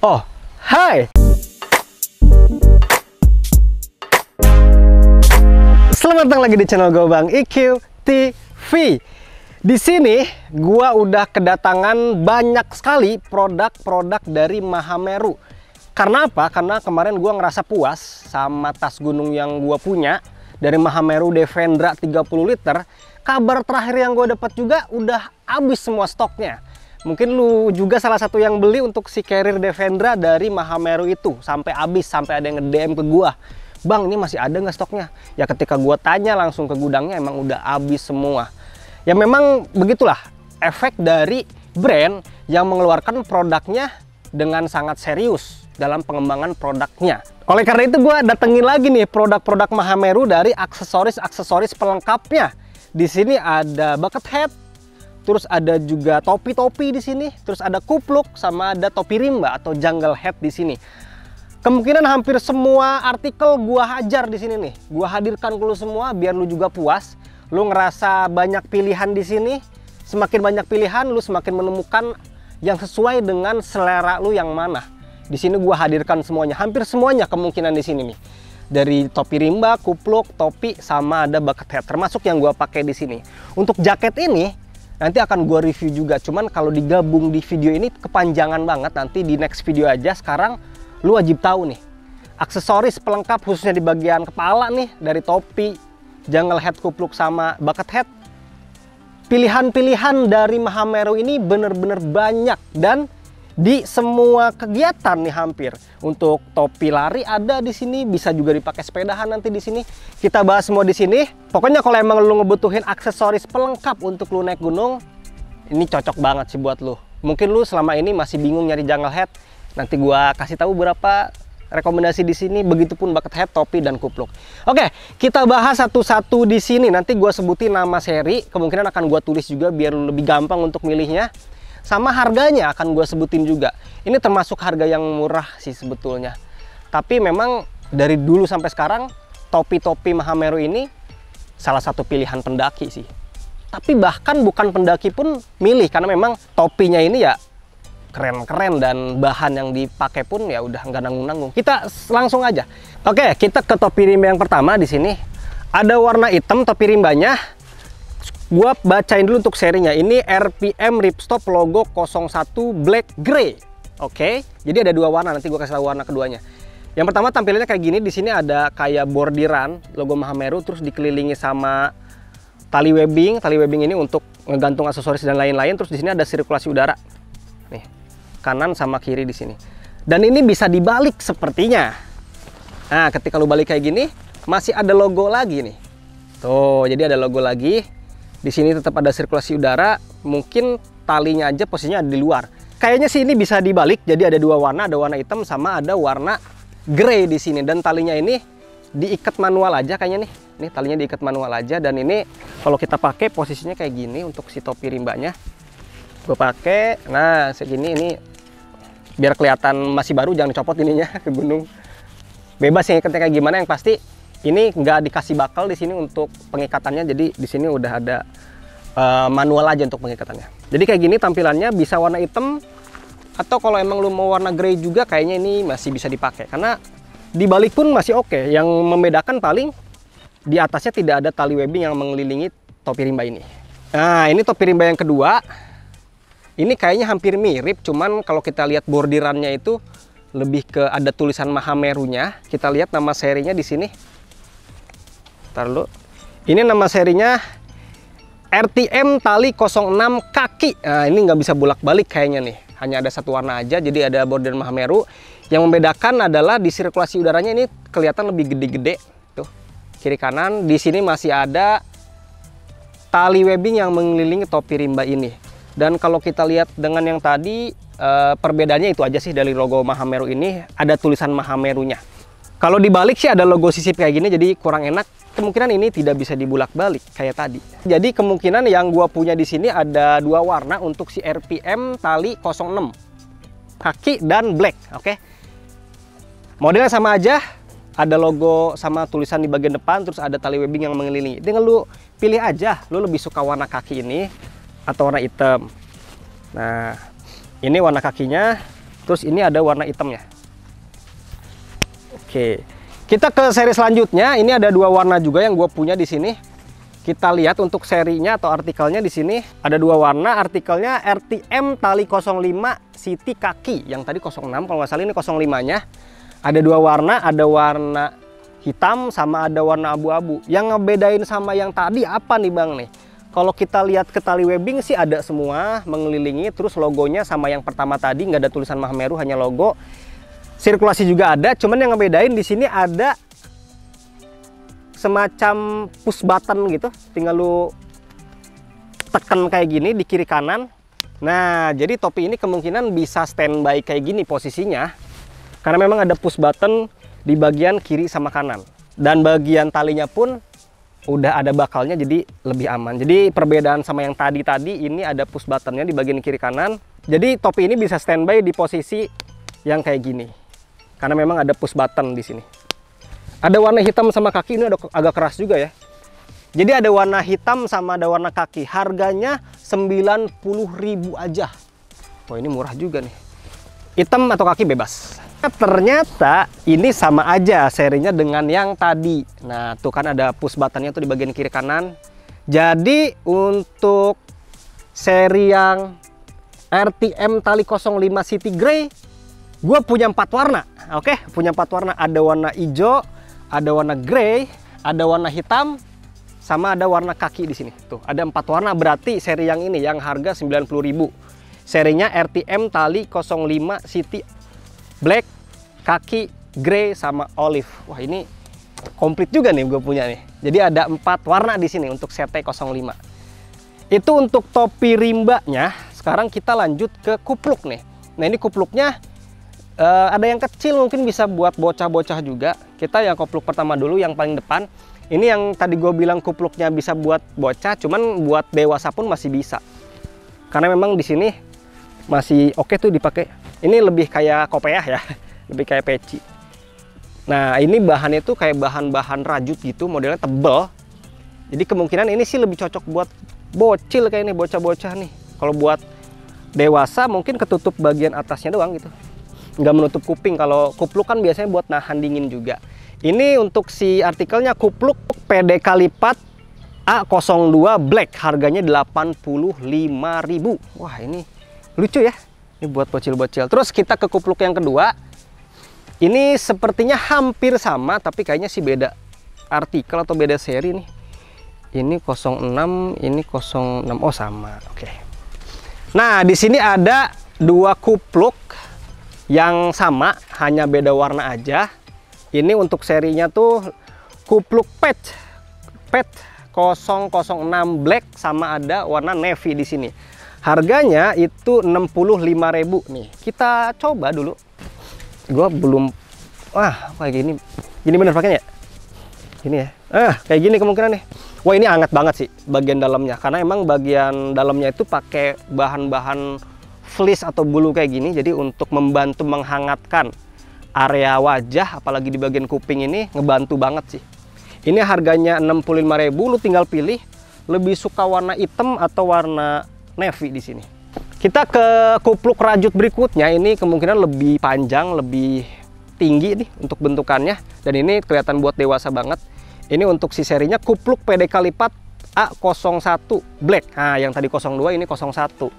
Oh, hai. Selamat datang lagi di channel gue Bang IQ TV. Di sini gua udah kedatangan banyak sekali produk-produk dari Mahameru. Karena apa? Karena kemarin gua ngerasa puas sama tas gunung yang gua punya dari Mahameru Defendra 30 liter. Kabar terakhir yang gue dapat juga udah habis semua stoknya. Mungkin lu juga salah satu yang beli untuk si carrier Defendra dari Mahameru itu. Sampai habis, sampai ada yang nge-DM ke gua, "Bang, ini masih ada nggak stoknya?" Ya ketika gua tanya langsung ke gudangnya, emang udah habis semua. Ya memang begitulah efek dari brand yang mengeluarkan produknya dengan sangat serius dalam pengembangan produknya. Oleh karena itu gua datengin lagi nih produk-produk Mahameru dari aksesoris pelengkapnya. Di sini ada bucket hat, terus ada juga topi-topi di sini, terus ada kupluk, sama ada topi rimba atau jungle hat di sini. Kemungkinan hampir semua artikel gua hajar di sini nih. Gua hadirkan ke lu semua biar lu juga puas. Lu ngerasa banyak pilihan di sini. Semakin banyak pilihan, lu semakin menemukan yang sesuai dengan selera lu yang mana. Di sini gua hadirkan semuanya, hampir semuanya kemungkinan di sini nih. Dari topi rimba, kupluk, topi, sama ada bucket hat, termasuk yang gua pakai di sini. Untuk jaket ini nanti akan gue review juga, cuman kalau digabung di video ini kepanjangan banget. Nanti di next video aja. Sekarang lu wajib tahu nih aksesoris pelengkap khususnya di bagian kepala nih, dari topi, jungle hat, kupluk, sama bucket hat. Pilihan-pilihan dari Mahameru ini bener-bener banyak, dan di semua kegiatan nih hampir. Untuk topi lari ada di sini, bisa juga dipakai sepedahan nanti di sini. Kita bahas semua di sini. Pokoknya kalau emang lu ngebutuhin aksesoris pelengkap untuk lu naik gunung, ini cocok banget sih buat lu. Mungkin lu selama ini masih bingung nyari jungle hat, nanti gua kasih tahu beberapa rekomendasi di sini. Begitupun bucket hat, topi, dan kupluk. Oke, kita bahas satu-satu di sini. Nanti gua sebutin nama seri, kemungkinan akan gua tulis juga biar lu lebih gampang untuk milihnya. Sama harganya akan gue sebutin juga. Ini termasuk harga yang murah sih sebetulnya. Tapi memang dari dulu sampai sekarang topi-topi Mahameru ini salah satu pilihan pendaki sih. Tapi bahkan bukan pendaki pun milih, karena memang topinya ini ya keren-keren, dan bahan yang dipakai pun ya udah nggak nanggung-nanggung. Kita langsung aja. Oke, kita ke topi rimba yang pertama di sini. Ada warna hitam topi rimbanya. Gua bacain dulu untuk serinya. Ini RPM Ripstop logo 01 Black Grey. Oke, jadi ada dua warna. Nanti gua kasih tahu warna keduanya. Yang pertama tampilannya kayak gini. Di sini ada kayak bordiran logo Mahameru, terus dikelilingi sama tali webbing. Tali webbing ini untuk ngegantung aksesoris dan lain-lain. Terus di sini ada sirkulasi udara. Nih, kanan sama kiri di sini. Dan ini bisa dibalik sepertinya. Nah, ketika lu balik kayak gini, masih ada logo lagi nih. Tuh, jadi ada logo lagi. Di sini tetap ada sirkulasi udara, mungkin talinya aja posisinya ada di luar. Kayaknya sih ini bisa dibalik, jadi ada dua warna, ada warna hitam sama ada warna grey di sini. Dan talinya ini diikat manual aja kayaknya nih. Ini talinya diikat manual aja, dan ini kalau kita pakai posisinya kayak gini untuk si topi rimbanya. Gue pakai, nah segini, ini biar kelihatan masih baru, jangan dicopot ininya ke gunung. Bebas yang ikatnya kayak gimana, yang pasti ini nggak dikasih bakal di sini untuk pengikatannya, jadi di sini udah ada manual aja untuk pengikatannya. Jadi kayak gini tampilannya, bisa warna hitam, atau kalau emang lu mau warna grey juga kayaknya ini masih bisa dipakai, karena dibalik pun masih oke. Yang membedakan paling di atasnya tidak ada tali webbing yang mengelilingi topi rimba ini. Nah, ini topi rimba yang kedua. Ini kayaknya hampir mirip, cuman kalau kita lihat bordirannya itu lebih ke ada tulisan Mahamerunya. Kita lihat nama serinya di sini. Ntar dulu. Ini nama serinya RTM tali 06 kaki. Nah, ini nggak bisa bolak-balik kayaknya nih. Hanya ada satu warna aja, jadi ada border Mahameru. Yang membedakan adalah di sirkulasi udaranya ini kelihatan lebih gede-gede. Tuh, kiri kanan. Di sini masih ada tali webbing yang mengelilingi topi rimba ini. Dan kalau kita lihat dengan yang tadi, perbedaannya itu aja sih. Dari logo Mahameru ini ada tulisan Mahamerunya. Kalau dibalik sih ada logo sisip kayak gini, jadi kurang enak. Kemungkinan ini tidak bisa dibulak-balik kayak tadi. Jadi kemungkinan yang gua punya di sini ada dua warna untuk si RPM tali 06, kaki dan black. Oke, modelnya sama aja, ada logo sama tulisan di bagian depan, terus ada tali webbing yang mengelilingi. Tinggal lu pilih aja, lu lebih suka warna kaki ini atau warna hitam. Nah, ini warna kakinya. Terus ini ada warna hitamnya. Oke, kita ke seri selanjutnya. Ini ada 2 warna juga yang gue punya di sini. Kita lihat untuk serinya atau artikelnya di sini ada 2 warna. Artikelnya RTM tali 05 City kaki. Yang tadi 06, kalau nggak salah ini 05-nya. Ada 2 warna, ada warna hitam sama ada warna abu-abu. Yang ngebedain sama yang tadi apa nih Bang nih? Kalau kita lihat ke tali webbing sih ada semua mengelilingi, terus logonya sama yang pertama tadi nggak ada tulisan Mahameru, hanya logo. Sirkulasi juga ada, cuman yang ngebedain di sini ada semacam push button gitu, tinggal lu tekan kayak gini di kiri kanan. Nah, jadi topi ini kemungkinan bisa standby kayak gini posisinya, karena memang ada push button di bagian kiri sama kanan, dan bagian talinya pun udah ada bakalnya, jadi lebih aman. Jadi perbedaan sama yang tadi ini ada push buttonnya di bagian kiri kanan. Jadi topi ini bisa standby di posisi yang kayak gini, karena memang ada push button di sini. Ada warna hitam sama kaki, ini agak keras juga ya. Jadi ada warna hitam sama ada warna kaki. Harganya 90.000 aja. Oh, ini murah juga nih. Hitam atau kaki bebas. Ternyata ini sama aja serinya dengan yang tadi. Nah, tuh kan ada push buttonnya tuh di bagian kiri kanan. Jadi untuk seri yang RTM tali 05 City Grey, gue punya 4 warna. Oke, punya 4 warna. Ada warna hijau, ada warna grey, ada warna hitam, sama ada warna kaki di sini. Tuh, ada 4 warna. Berarti seri yang ini yang harga 90.000. Serinya RTM tali 05 City Black, kaki, grey, sama olive. Wah, ini komplit juga nih gue punya nih. Jadi ada 4 warna di sini untuk CT05. Itu untuk topi rimbanya. Sekarang kita lanjut ke kupluk nih. Nah, ini kupluknya ada yang kecil, mungkin bisa buat bocah-bocah juga. Kita yang kupluk pertama dulu, yang paling depan. Ini yang tadi gue bilang kupluknya bisa buat bocah, cuman buat dewasa pun masih bisa. Karena memang di sini masih oke tuh dipakai. Ini lebih kayak kopiah ya, lebih kayak peci. Nah, ini bahannya tuh kayak bahan-bahan rajut gitu, modelnya tebel. Jadi kemungkinan ini sih lebih cocok buat bocil kayak ini, bocah-bocah nih. Kalau buat dewasa mungkin ketutup bagian atasnya doang gitu, nggak menutup kuping. Kalau kupluk kan biasanya buat nahan dingin juga. Ini untuk si artikelnya kupluk PDK lipat A02 Black, harganya 85.000. Wah, ini lucu ya. Ini buat bocil-bocil. Terus kita ke kupluk yang kedua. Ini sepertinya hampir sama, tapi kayaknya sih beda artikel atau beda seri nih. Ini 06, ini 06. Oh, sama. Oke. Nah, di sini ada 2 kupluk yang sama, hanya beda warna aja. Ini untuk serinya tuh kupluk patch 006 Black, sama ada warna navy di sini. Harganya itu 65.000 nih. Kita coba dulu. Gue belum, kayak gini. Gini bener pakainya ya? Gini ya. Kayak gini kemungkinan nih. Wah, ini hangat banget sih bagian dalamnya. Karena emang bagian dalamnya itu pakai bahan-bahan fleece atau bulu kayak gini. Jadi untuk membantu menghangatkan area wajah, apalagi di bagian kuping ini, ngebantu banget sih. Ini harganya 65.000. Lu tinggal pilih lebih suka warna hitam atau warna navy di sini. Kita ke kupluk rajut berikutnya. Ini kemungkinan lebih panjang, lebih tinggi nih untuk bentukannya, dan ini kelihatan buat dewasa banget. Ini untuk si serinya kupluk PDK lipat A01 Black. Nah, yang tadi 02, ini 01.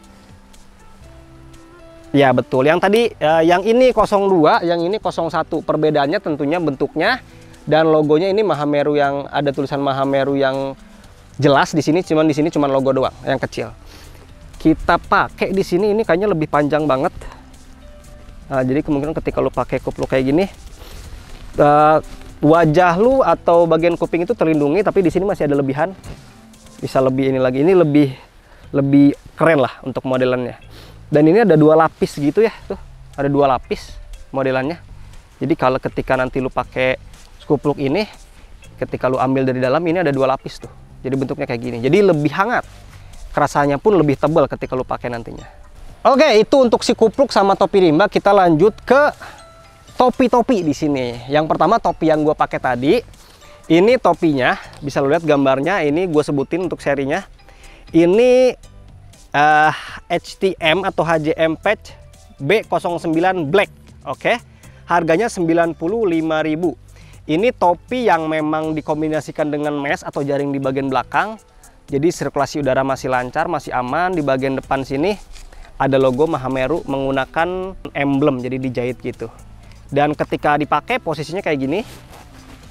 Ya betul, yang tadi yang ini 02, yang ini 01. Perbedaannya tentunya bentuknya dan logonya. Ini Mahameru, yang ada tulisan Mahameru yang jelas di sini, cuman di sini cuman logo doang yang kecil. Kita pakai di sini, ini kayaknya lebih panjang banget. Nah, jadi kemungkinan ketika lu pakai kupluk kayak gini, wajah lu atau bagian kuping itu terlindungi, tapi di sini masih ada lebihan. Bisa lebih ini lagi. Ini lebih keren lah untuk modelannya. Dan ini ada 2 lapis gitu ya, tuh. Ada 2 lapis modelannya. Jadi kalau ketika nanti lu pakai kupluk ini, ketika lu ambil dari dalam, ini ada 2 lapis tuh. Jadi bentuknya kayak gini. Jadi lebih hangat. Rasanya pun lebih tebal ketika lu pakai nantinya. Oke, itu untuk si kupluk sama topi rimba. Kita lanjut ke topi-topi di sini. Yang pertama topi yang gue pakai tadi. Ini topinya, bisa lu lihat gambarnya. Ini gue sebutin untuk serinya. Ini HTM atau HJM patch B09 Black. Oke. Harganya 95.000. Ini topi yang memang dikombinasikan dengan mesh atau jaring di bagian belakang. Jadi sirkulasi udara masih lancar, masih aman. Di bagian depan sini ada logo Mahameru menggunakan emblem, jadi dijahit gitu. Dan ketika dipakai posisinya kayak gini.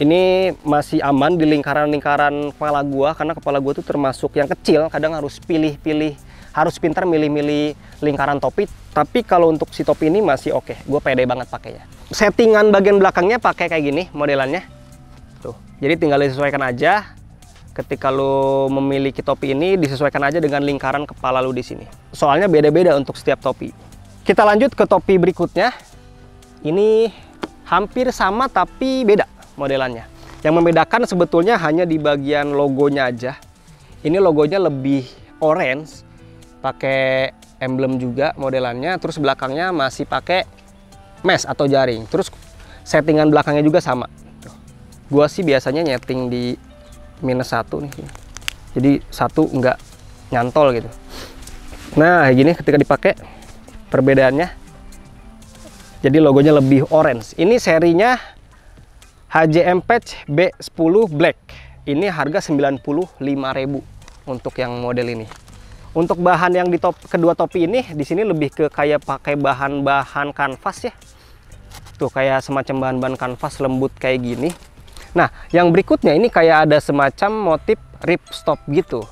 Ini masih aman di lingkaran-lingkaran kepala gua, karena kepala gua tuh termasuk yang kecil, kadang harus pilih-pilih, harus pintar milih-milih lingkaran topi. Tapi kalau untuk si topi ini masih oke, gua pede banget pakainya. Settingan bagian belakangnya pakai kayak gini modelannya. Tuh. Jadi tinggal disesuaikan aja. Ketika lo memiliki topi ini, disesuaikan aja dengan lingkaran kepala lo di sini. Soalnya beda-beda untuk setiap topi. Kita lanjut ke topi berikutnya. Ini hampir sama tapi beda modelannya. Yang membedakan sebetulnya hanya di bagian logonya aja. Ini logonya lebih orange, pakai emblem juga modelannya. Terus belakangnya masih pakai mesh atau jaring. Terus settingan belakangnya juga sama. Gua sih biasanya nyeting di -1 nih. Jadi satu nggak nyantol gitu. Nah, kayak gini ketika dipakai perbedaannya. Jadi logonya lebih orange. Ini serinya HJM Patch B10 Black. Ini harga 95.000 untuk yang model ini. Untuk bahan yang di kedua topi ini di sini lebih ke kayak pakai bahan-bahan kanvas ya. Tuh kayak semacam bahan-bahan kanvas lembut kayak gini. Nah, yang berikutnya ini kayak ada semacam motif ripstop gitu.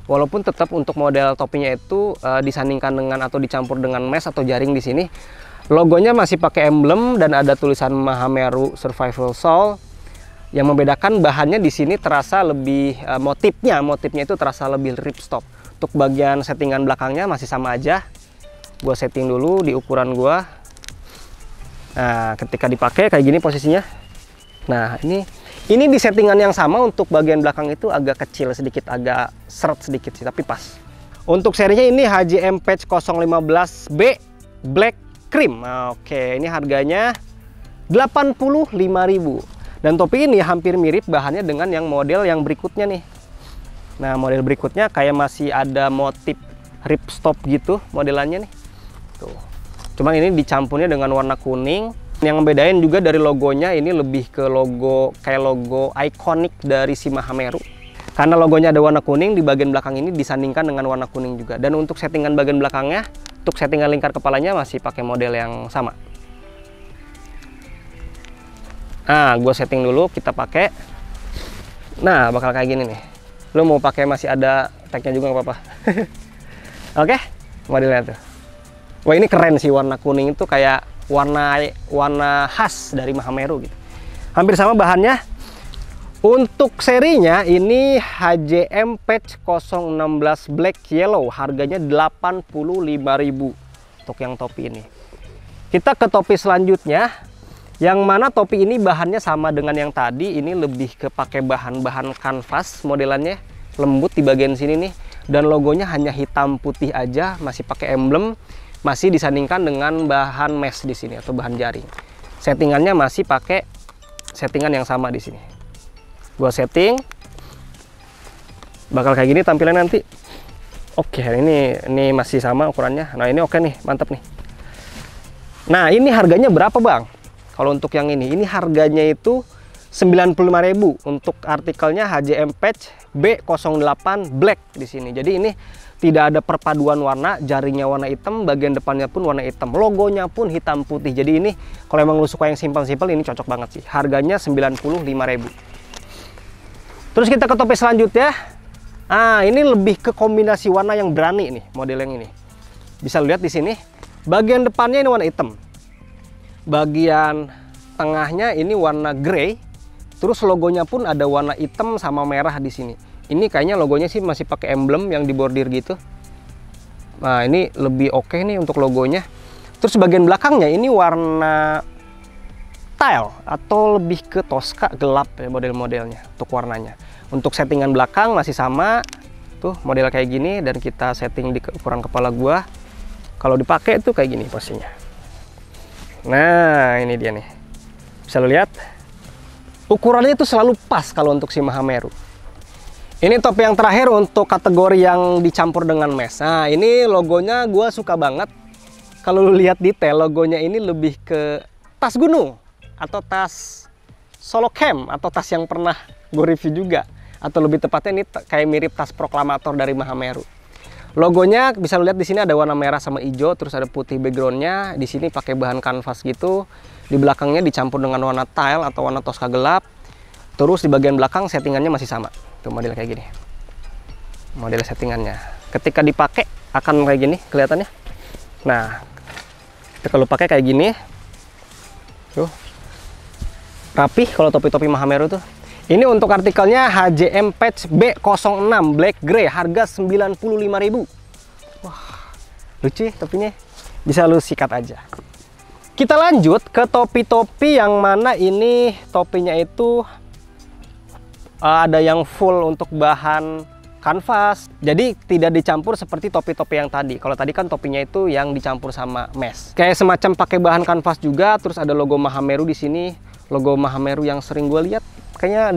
Walaupun tetap untuk model topinya itu disandingkan dengan atau dicampur dengan mesh atau jaring di sini. Logonya masih pakai emblem dan ada tulisan Mahameru Survival Soul. Yang membedakan bahannya di sini terasa lebih motifnya itu terasa lebih ripstop. Untuk bagian settingan belakangnya masih sama aja. Gua setting dulu di ukuran gua. Nah, ketika dipakai kayak gini posisinya. Nah, ini di settingan yang sama. Untuk bagian belakang itu agak kecil sedikit, agak seret sedikit sih, tapi pas. Untuk serinya ini HJM Patch 015B Black Cream. Oke, ini harganya 85.000. Dan topi ini hampir mirip bahannya dengan yang model yang berikutnya nih. Nah, model berikutnya kayak masih ada motif ripstop gitu modelannya nih. Tuh. Cuman ini dicampurnya dengan warna kuning. Yang membedain juga dari logonya, ini lebih ke logo kayak logo ikonik dari si Mahameru. Karena logonya ada warna kuning, di bagian belakang ini disandingkan dengan warna kuning juga. Dan untuk settingan bagian belakangnya, untuk settingan lingkar kepalanya masih pakai model yang sama. Nah, gue setting dulu, kita pakai. Nah, bakal kayak gini nih. Lo mau pakai masih ada tagnya juga nggak apa-apa. Oke, modelnya tuh. Wah, ini keren sih, warna kuning itu kayak warna khas dari Mahameru gitu. Hampir sama bahannya. Untuk serinya ini HJM Patch 016 Black Yellow, harganya 85.000 untuk yang topi ini. Kita ke topi selanjutnya, yang mana topi ini bahannya sama dengan yang tadi. Ini lebih ke pakai bahan-bahan kanvas modelannya, lembut di bagian sini nih, dan logonya hanya hitam putih aja, masih pakai emblem, masih disandingkan dengan bahan mesh di sini atau bahan jaring. Settingannya masih pakai settingan yang sama di sini. Gua setting bakal kayak gini tampilan nanti. Oke, ini masih sama ukurannya. Nah, ini oke nih, mantap nih. Nah, ini harganya berapa, Bang? Kalau untuk yang ini harganya itu 95.000 untuk artikelnya HJM Patch B08 Black di sini. Jadi ini tidak ada perpaduan warna, jaringnya warna hitam, bagian depannya pun warna hitam, logonya pun hitam putih. Jadi ini kalau emang lu suka yang simpel-simpel, ini cocok banget sih. Harganya 95.000. Terus kita ke topi selanjutnya. Ah, ini lebih ke kombinasi warna yang berani nih, model yang ini. Bisa lihat di sini, bagian depannya ini warna hitam. Bagian tengahnya ini warna grey. Terus logonya pun ada warna hitam sama merah di sini. Ini kayaknya logonya sih masih pakai emblem yang dibordir gitu. Nah, ini lebih oke nih untuk logonya. Terus bagian belakangnya ini warna tile atau lebih ke Tosca gelap ya model-modelnya untuk warnanya. Untuk settingan belakang masih sama tuh model kayak gini, dan kita setting di ukuran kepala gua. Kalau dipakai tuh kayak gini posisinya. Nah, ini dia nih. Bisa lo lihat. Ukurannya itu selalu pas kalau untuk si Mahameru. Ini topi yang terakhir untuk kategori yang dicampur dengan mesh. Nah, ini logonya gua suka banget. kalau lu lihat detail logonya ini lebih ke tas gunung atau tas solo camp atau tas yang pernah gue review juga, atau lebih tepatnya ini kayak mirip tas proklamator dari Mahameru. Logonya bisa lu lihat di sini ada warna merah sama hijau, terus ada putih backgroundnya. Di sini pakai bahan kanvas gitu. Di belakangnya dicampur dengan warna tile atau warna Tosca gelap. Terus di bagian belakang settingannya masih sama. Tuh model kayak gini. Model settingannya. Ketika dipakai akan kayak gini kelihatannya. Nah, ketika lu pakai kayak gini, tuh rapih kalau topi-topi Mahameru tuh. Ini untuk artikelnya HJM Patch B06 Black Grey, harga 95.000. Wah, lucu ya topinya. Bisa lu sikat aja. Kita lanjut ke topi-topi yang mana ini topinya itu ada yang full untuk bahan kanvas. Jadi tidak dicampur seperti topi-topi yang tadi. Kalau tadi kan topinya itu yang dicampur sama mesh. Kayak semacam pakai bahan kanvas juga, terus ada logo Mahameru di sini. Logo Mahameru yang sering gue lihat, kayaknya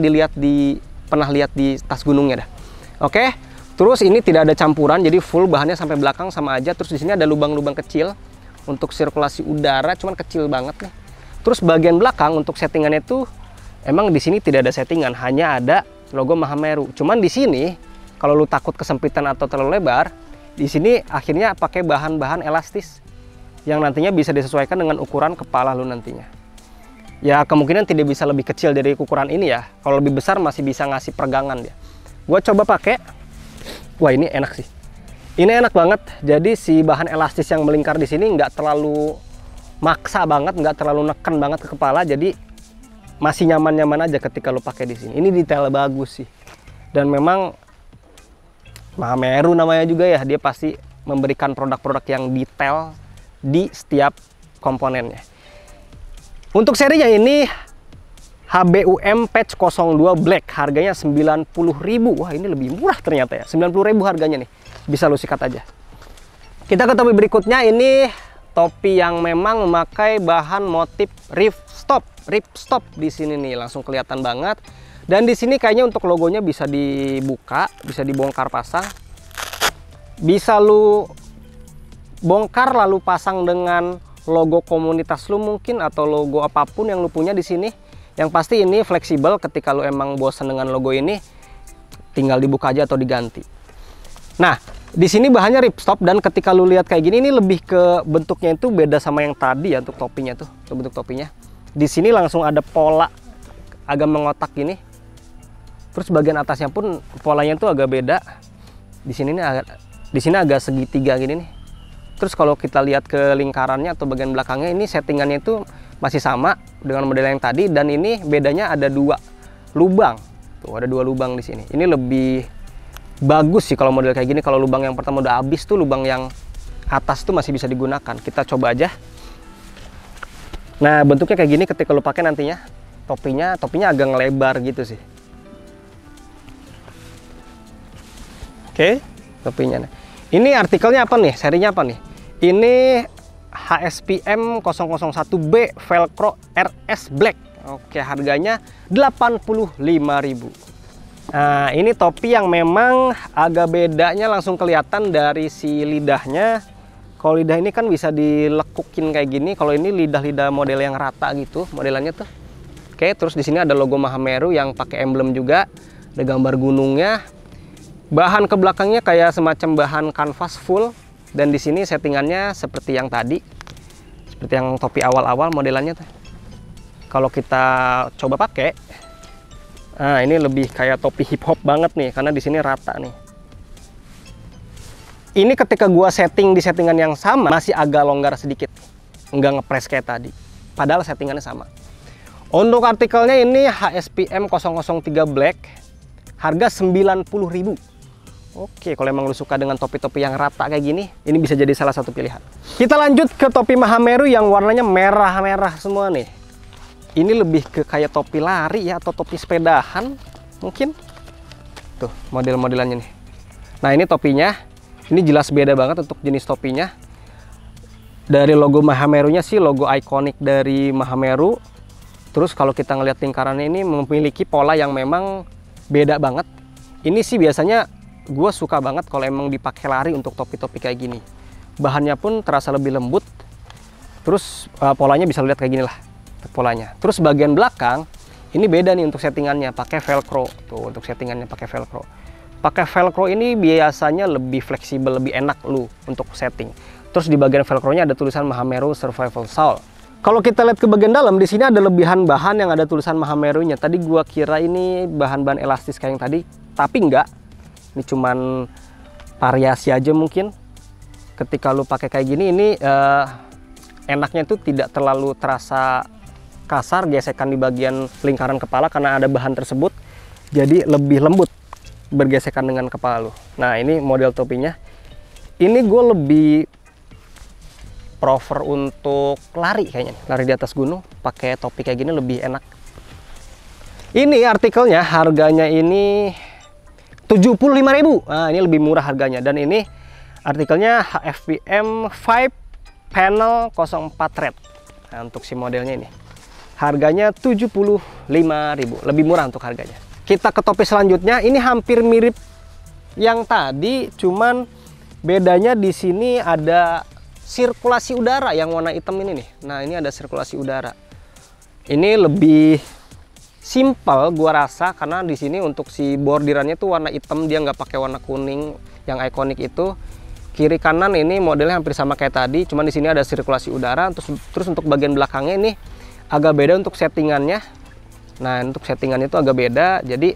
pernah lihat di tas gunungnya dah. Oke, terus ini tidak ada campuran, jadi full bahannya sampai belakang sama aja. Terus di sini ada lubang-lubang kecil untuk sirkulasi udara, cuman kecil banget nih. Terus bagian belakang untuk settingannya itu emang di sini tidak ada settingan, hanya ada logo Mahameru. Cuman di sini kalau lu takut kesempitan atau terlalu lebar, di sini akhirnya pakai bahan-bahan elastis yang nantinya bisa disesuaikan dengan ukuran kepala lu nantinya. Ya kemungkinan tidak bisa lebih kecil dari ukuran ini ya. Kalau lebih besar masih bisa ngasih peregangan dia. Gue coba pakai. Wah ini enak sih. Ini enak banget. Jadi si bahan elastis yang melingkar di sini nggak terlalu maksa banget, nggak terlalu neken banget ke kepala. Jadi masih nyaman-nyaman aja ketika lo pakai di sini. Ini detail bagus sih. Dan memang Mahameru namanya juga ya. Dia pasti memberikan produk-produk yang detail di setiap komponennya. Untuk serinya ini HBUM Patch 02 Black, harganya 90.000. Wah, ini lebih murah ternyata ya. 90.000 harganya nih. Bisa lu sikat aja. Kita ke topi berikutnya, ini topi yang memang memakai bahan motif ripstop. Ripstop di sini nih langsung kelihatan banget. Dan di sini kayaknya untuk logonya bisa dibuka, bisa dibongkar pasang. Bisa lu bongkar lalu pasang dengan logo komunitas lu mungkin, atau logo apapun yang lu punya di sini. Yang pasti ini fleksibel, ketika lu emang bosan dengan logo ini tinggal dibuka aja atau diganti. Nah, di sini bahannya ripstop, dan ketika lu lihat kayak gini, ini lebih ke bentuknya itu beda sama yang tadi ya. Untuk topinya tuh, bentuk topinya di sini langsung ada pola agak mengotak gini. Terus bagian atasnya pun polanya tuh agak beda. Di sini agak segitiga gini nih. Terus kalau kita lihat ke lingkarannya atau bagian belakangnya, ini settingannya itu masih sama dengan model yang tadi, dan ini bedanya ada 2 lubang. Tuh ada 2 lubang di sini. Ini lebih bagus sih kalau model kayak gini. Kalau lubang yang pertama udah habis tuh, lubang yang atas tuh masih bisa digunakan. Kita coba aja. Nah, bentuknya kayak gini ketika lu pakai nantinya. Topinya agak ngelebar gitu sih. Oke, topinya nih. Ini artikelnya apa nih? Serinya apa nih? Ini HSPM 001B Velcro RS Black. Oke, harganya 85.000. Nah, ini topi yang memang agak bedanya langsung kelihatan dari si lidahnya. Kalau lidah ini kan bisa dilekukin kayak gini. Kalau ini lidah-lidah model yang rata gitu modelannya tuh. Oke, terus di sini ada logo Mahameru yang pakai emblem juga. Ada gambar gunungnya. Bahan ke belakangnya kayak semacam bahan kanvas full, dan di sini settingannya seperti yang tadi, seperti yang topi awal-awal modelannya tuh. Kalau kita coba pakai, nah ini lebih kayak topi hip hop banget nih, karena di sini rata nih. Ini ketika gua setting di settingan yang sama masih agak longgar sedikit, nggak ngepres kayak tadi, padahal settingannya sama. Untuk artikelnya ini HSPM 003 Black, harga 90.000. Oke, kalau emang lu suka dengan topi-topi yang rata kayak gini, ini bisa jadi salah satu pilihan. Kita lanjut ke topi Mahameru yang warnanya merah-merah semua nih. Ini lebih ke kayak topi lari ya, atau topi sepedahan mungkin. Tuh, model-modelannya nih. Nah, ini topinya. Ini jelas beda banget untuk jenis topinya. Dari logo Mahamerunya sih logo ikonik dari Mahameru. Terus kalau kita ngeliat lingkarannya ini memiliki pola yang memang beda banget. Ini sih biasanya gue suka banget kalau emang dipakai lari untuk topi-topi kayak gini. Bahannya pun terasa lebih lembut, Terus polanya bisa lihat kayak gini lah polanya. Terus bagian belakang ini beda nih untuk settingannya, pakai velcro. Tuh untuk settingannya pakai velcro. Pakai velcro ini biasanya lebih fleksibel, lebih enak lu untuk setting. Terus di bagian velcro-nya ada tulisan Mahameru Survival Soul. Kalau kita lihat ke bagian dalam, di sini ada lebihan bahan yang ada tulisan Mahameru-nya. Tadi gua kira ini bahan-bahan elastis kayak yang tadi, tapi enggak. Ini cuman variasi aja mungkin. Ketika lu pakai kayak gini, ini enaknya itu tidak terlalu terasa kasar, gesekan di bagian lingkaran kepala karena ada bahan tersebut. Jadi lebih lembut bergesekan dengan kepala lu. Nah ini model topinya. Ini gue lebih prefer untuk lari kayaknya, lari di atas gunung pakai topi kayak gini lebih enak. Ini artikelnya harganya ini 75.000. Nah, ini lebih murah harganya, dan ini artikelnya FPM 5 panel 04 red. Nah, untuk si modelnya ini harganya 75.000, lebih murah untuk harganya. Kita ke topi selanjutnya, ini hampir mirip yang tadi, cuman bedanya di sini ada sirkulasi udara yang warna hitam ini nih. Nah, ini ada sirkulasi udara. Ini lebih simpel gua rasa, karena di sini untuk si bordirannya tuh warna hitam, dia nggak pakai warna kuning yang ikonik itu. Kiri kanan ini modelnya hampir sama kayak tadi, cuman di sini ada sirkulasi udara. Terus untuk bagian belakangnya ini agak beda untuk settingannya. Nah, untuk settingannya itu agak beda, jadi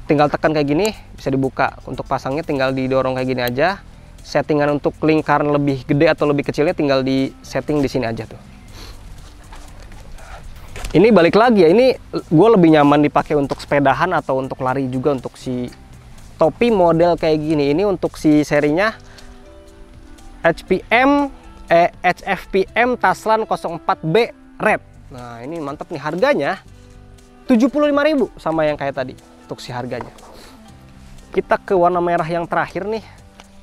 tinggal tekan kayak gini bisa dibuka. Untuk pasangnya tinggal didorong kayak gini aja. Settingan untuk lingkaran lebih gede atau lebih kecilnya tinggal di setting di sini aja tuh. Ini balik lagi ya, ini gue lebih nyaman dipakai untuk sepedahan atau untuk lari juga untuk si topi model kayak gini. Ini untuk si serinya HFPM Taslan 04B Red. Nah ini mantap nih, harganya 75.000 sama yang kayak tadi untuk si harganya. Kita ke warna merah yang terakhir nih.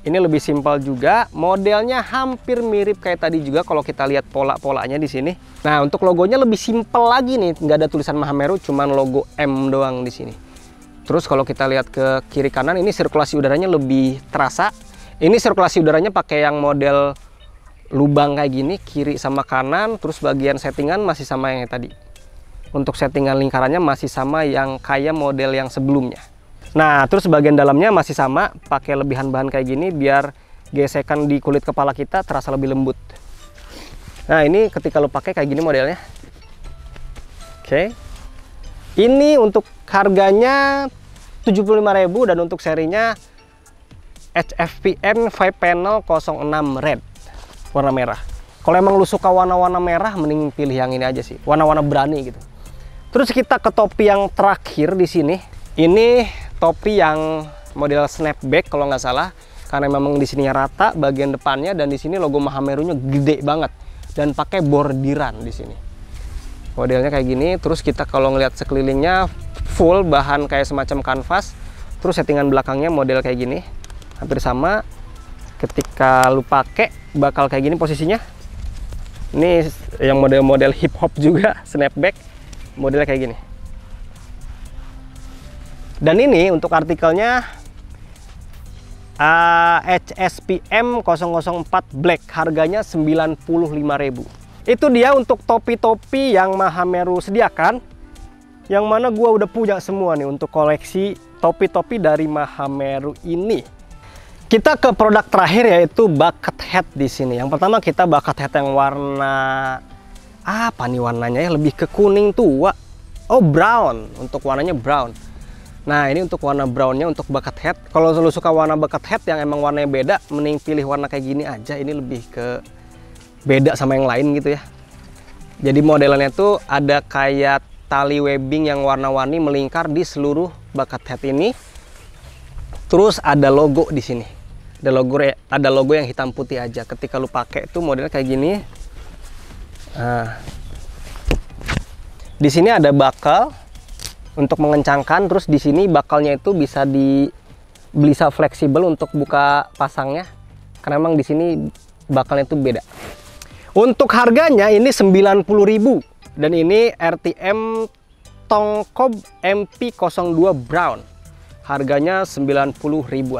Ini lebih simpel juga, modelnya hampir mirip kayak tadi juga kalau kita lihat pola-polanya di sini. Nah, untuk logonya lebih simpel lagi nih, nggak ada tulisan Mahameru, cuman logo M doang di sini. Terus kalau kita lihat ke kiri kanan, ini sirkulasi udaranya lebih terasa. Ini sirkulasi udaranya pakai yang model lubang kayak gini, kiri sama kanan. Terus bagian settingan masih sama yang tadi. Untuk settingan lingkarannya masih sama yang kayak model yang sebelumnya. Nah, terus bagian dalamnya masih sama, pakai lebihan bahan kayak gini biar gesekan di kulit kepala kita terasa lebih lembut. Nah, ini ketika lo pakai kayak gini modelnya. Oke. Ini untuk harganya 75.000 dan untuk serinya HFPM 5 panel 06 red, warna merah. Kalau emang lu suka warna-warna merah, mending pilih yang ini aja sih, warna-warna berani gitu. Terus kita ke topi yang terakhir di sini. Ini topi yang model snapback kalau nggak salah, karena memang di sininya rata bagian depannya, dan di sini logo Mahameru-nya gede banget dan pakai bordiran di sini. Modelnya kayak gini. Terus kita kalau ngelihat sekelilingnya full bahan kayak semacam kanvas. Terus settingan belakangnya model kayak gini, hampir sama. Ketika lu pakai bakal kayak gini posisinya. Ini yang model-model hip hop juga, snapback, modelnya kayak gini. Dan ini untuk artikelnya HSPM 004 Black, harganya 95.000. Itu dia untuk topi-topi yang Mahameru sediakan, yang mana gua udah punya semua nih untuk koleksi topi-topi dari Mahameru ini. Kita ke produk terakhir yaitu bucket hat di sini. Yang pertama kita bucket hat yang warna apa nih warnanya ya, lebih ke kuning tua. Oh, brown, untuk warnanya brown. Nah, ini untuk warna brownnya untuk bucket hat. Kalau lu suka warna bucket hat yang emang warnanya beda, mending pilih warna kayak gini aja. Ini lebih ke beda sama yang lain gitu ya. Jadi modelannya tuh ada kayak tali webbing yang warna-warni melingkar di seluruh bucket hat ini. Terus ada logo di sini. Ada logo yang hitam putih aja. Ketika lu pakai itu modelnya kayak gini. Nah, di sini ada bakal untuk mengencangkan. Terus di sini bakalnya itu bisa fleksibel untuk buka pasangnya, karena memang di sini bakalnya itu beda. Untuk harganya ini 90.000 dan ini RTM Tongkob MP02 Brown. Harganya 90.000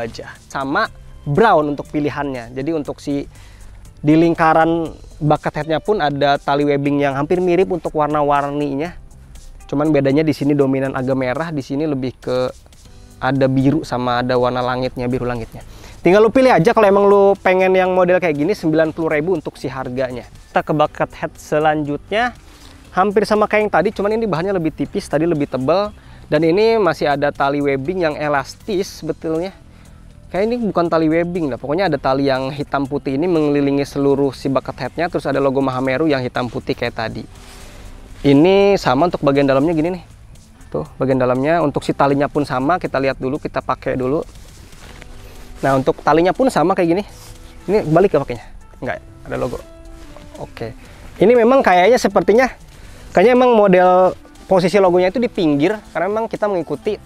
aja. Sama brown untuk pilihannya. Jadi untuk si Di lingkaran bucket headnya pun ada tali webbing yang hampir mirip untuk warna-warninya. Cuman bedanya di sini dominan agak merah, di sini lebih ke ada biru sama ada warna langitnya, biru langitnya. Tinggal lu pilih aja kalau emang lu pengen yang model kayak gini, 90.000 untuk si harganya. Kita ke bucket head selanjutnya. Hampir sama kayak yang tadi, cuman ini bahannya lebih tipis, tadi lebih tebal. Dan ini masih ada tali webbing yang elastis sebetulnya. Kayak ini bukan tali webbing dah, pokoknya ada tali yang hitam putih ini mengelilingi seluruh si bucket headnya. Terus ada logo Mahameru yang hitam putih kayak tadi. Ini sama untuk bagian dalamnya gini nih. Tuh, bagian dalamnya. Untuk si talinya pun sama, kita lihat dulu, kita pakai dulu. Nah, untuk talinya pun sama kayak gini. Ini balik ke pakainya? Enggak, ada logo. Oke. Ini memang kayaknya sepertinya, kayaknya emang model posisi logonya itu di pinggir, karena memang kita mengikuti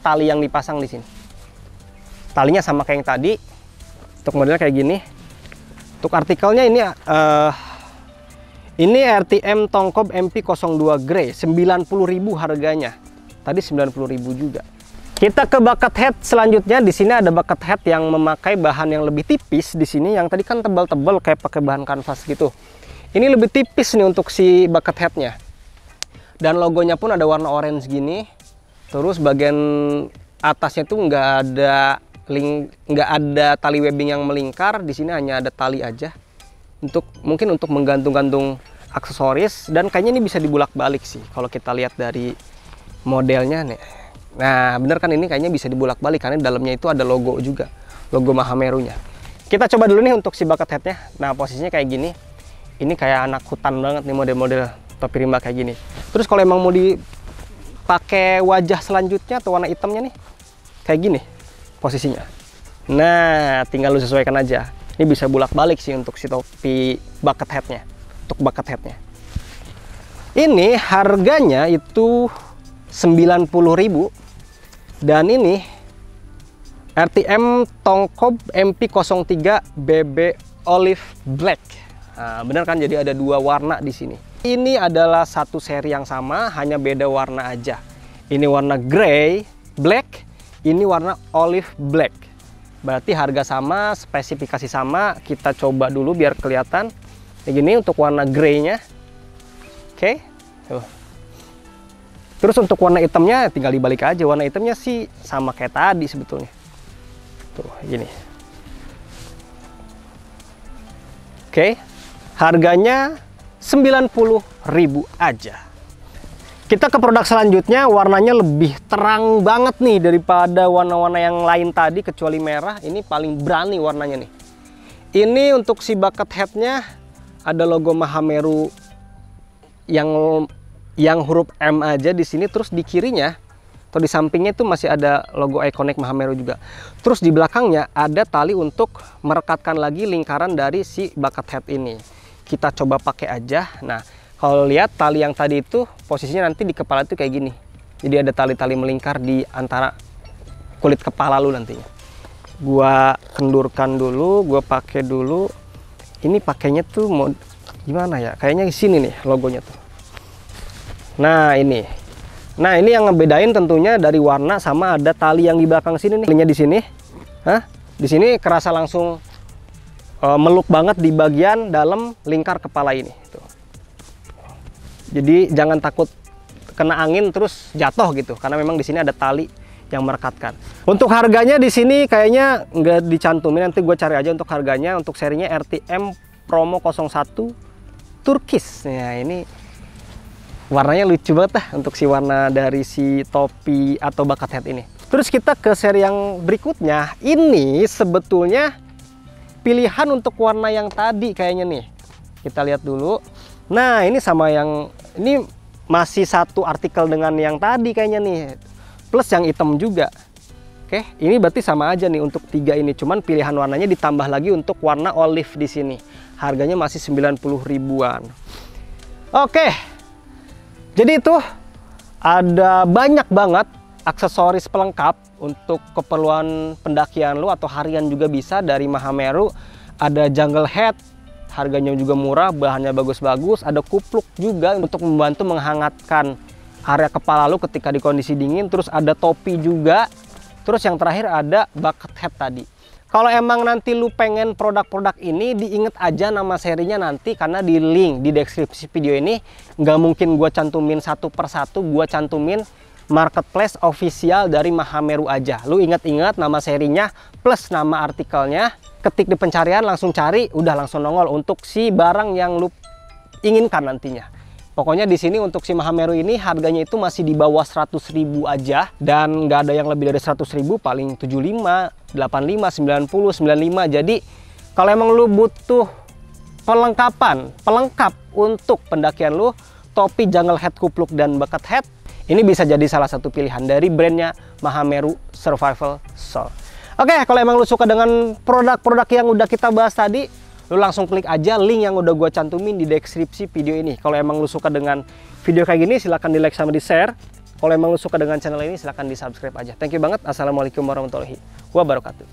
tali yang dipasang di sini. Talinya sama kayak yang tadi. Untuk modelnya kayak gini. Untuk artikelnya ini RTM Tongkob MP02 Grey, 90.000 harganya. Tadi 90.000 juga. Kita ke bucket head selanjutnya. Di sini ada bucket head yang memakai bahan yang lebih tipis di sini. Yang tadi kan tebal-tebal kayak pakai bahan kanvas gitu. Ini lebih tipis nih untuk si bucket headnya. Dan logonya pun ada warna orange gini. Terus bagian atasnya tuh nggak ada tali webbing yang melingkar. Di sini hanya ada tali aja. Mungkin untuk menggantung-gantung aksesoris. Dan kayaknya ini bisa dibulak-balik sih kalau kita lihat dari modelnya nih. Nah, bener kan, ini kayaknya bisa dibulak-balik karena di dalamnya itu ada logo juga, logo Mahameru-nya. Kita coba dulu nih untuk si bucket headnya. Nah, posisinya kayak gini. Ini kayak anak hutan banget nih model-model topi rimba kayak gini. Terus kalau emang mau dipakai wajah selanjutnya atau warna hitamnya nih, kayak gini posisinya. Nah, tinggal lu sesuaikan aja. Ini bisa bulak-balik sih untuk si topi bucket headnya. Untuk bucket headnya. Ini harganya itu 90.000. Dan ini RTM Tongkob MP03 BB Olive Black. Nah, bener kan, jadi ada dua warna di sini. Ini adalah satu seri yang sama, hanya beda warna aja. Ini warna grey black, ini warna olive black. Berarti harga sama, spesifikasi sama. Kita coba dulu biar kelihatan. Kayak gini untuk warna grey-nya. Oke. Tuh. Terus untuk warna hitamnya tinggal dibalik aja. Warna hitamnya sih sama kayak tadi sebetulnya. Tuh, gini. Oke. Harganya 90.000 aja. Kita ke produk selanjutnya, warnanya lebih terang banget nih daripada warna-warna yang lain tadi kecuali merah. Ini paling berani warnanya nih. Ini untuk si bucket headnya ada logo Mahameru yang huruf M aja di sini. Terus di kirinya atau di sampingnya itu masih ada logo ikonik Mahameru juga. Terus di belakangnya ada tali untuk merekatkan lagi lingkaran dari si bucket head ini. Kita coba pakai aja. Nah, kalau lihat tali yang tadi itu posisinya nanti di kepala itu kayak gini. Jadi ada tali-tali melingkar di antara kulit kepala lu nantinya. Gua kendurkan dulu, gua pakai dulu. Ini pakainya tuh mau gimana ya? Kayaknya di sini nih logonya tuh. Nah, ini yang ngebedain tentunya dari warna sama ada tali yang di belakang sini nih. Talinya di sini. Di sini kerasa langsung meluk banget di bagian dalam lingkar kepala ini. Tuh. Jadi jangan takut kena angin terus jatuh gitu, karena memang di sini ada tali yang merekatkan. Untuk harganya di sini kayaknya nggak dicantumin, nanti gue cari aja untuk harganya. Untuk serinya RTM Promo 01 Turkish. Nah, ini warnanya lucu banget lah untuk si warna dari si topi atau bucket head ini. Terus kita ke seri yang berikutnya. Ini sebetulnya pilihan untuk warna yang tadi kayaknya nih. Kita lihat dulu. Nah, ini sama yang ini masih satu artikel dengan yang tadi kayaknya nih. Plus yang hitam juga. Oke, ini berarti sama aja nih untuk tiga ini. Cuman pilihan warnanya ditambah lagi untuk warna olive di sini. Harganya masih 90 ribuan. Oke. Jadi itu ada banyak banget aksesoris pelengkap untuk keperluan pendakian lu atau harian juga bisa dari Mahameru. Ada jungle head, harganya juga murah, bahannya bagus-bagus. Ada kupluk juga untuk membantu menghangatkan area kepala lu ketika di kondisi dingin. Terus ada topi juga. Terus yang terakhir ada bucket head tadi. Kalau emang nanti lu pengen produk-produk ini, diinget aja nama serinya nanti, karena di link di deskripsi video ini nggak mungkin gua cantumin satu persatu, gua cantumin marketplace official dari Mahameru aja. Lu ingat-ingat nama serinya plus nama artikelnya, ketik di pencarian, langsung cari, udah langsung nongol untuk si barang yang lu inginkan nantinya. Pokoknya di sini untuk si Mahameru ini harganya itu masih di bawah 100.000 aja, dan nggak ada yang lebih dari 100.000, paling 75, 85, 90, 95. Jadi kalau emang lu butuh pelengkap untuk pendakian lu, topi jungle head, kupluk, dan bucket hat, ini bisa jadi salah satu pilihan dari brandnya Mahameru Survival Soul. Oke, kalau emang lu suka dengan produk-produk yang udah kita bahas tadi, lu langsung klik aja link yang udah gue cantumin di deskripsi video ini. Kalau emang lu suka dengan video kayak gini, silahkan di like sama di share. Kalau emang lu suka dengan channel ini, silahkan di subscribe aja. Thank you banget. Assalamualaikum warahmatullahi wabarakatuh.